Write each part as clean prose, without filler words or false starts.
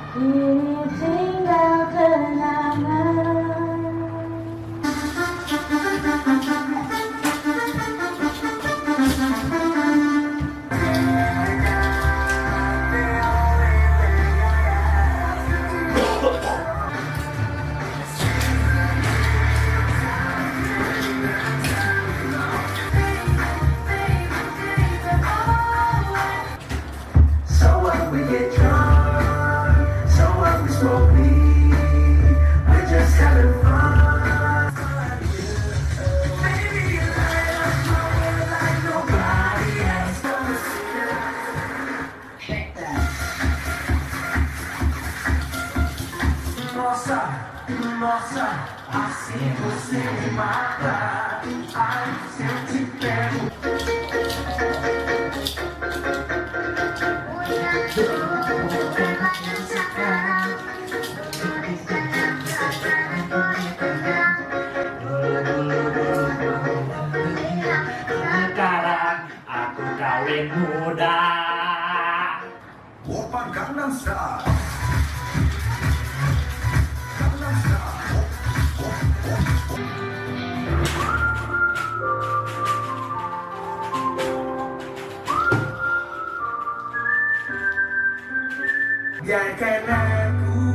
Kini tinggal kenangan. So what we get drunk, so what we smoke weed, we're just having fun. Baby, you light up my world like nobody else gonna see it. Hate that. Nossa, assim você me mata. Ai, se eu te pego. Sekarang aku kawin muda. Oppa Gangnam Style. Gangnam Style. Biarkan aku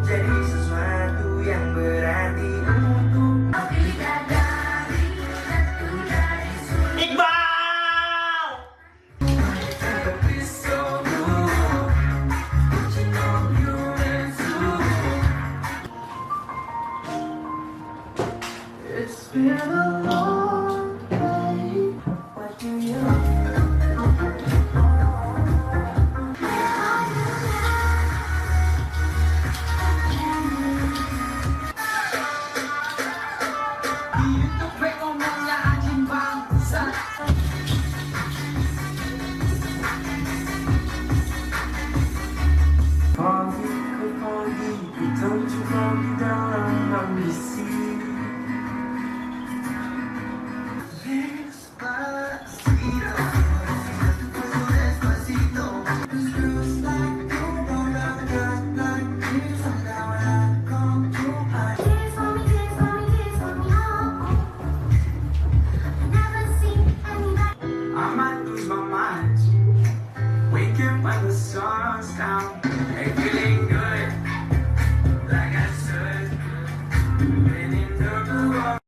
jadi sesuatu yang berarti untuk bidadari satu dari Iqbal! Tapi so good, but you know you're into. It's been a long day. What do you Pagi ke pagi, ku terjebak di dalam ambisi. Despacito, despacito, this feels like you wanna got like this, and now I come to hide. Tears for me, tears for me, tears for me, oh. Never seen anybody. I might lose my mind, waking when the sun's down, and feeling good, like I should, been in the garage.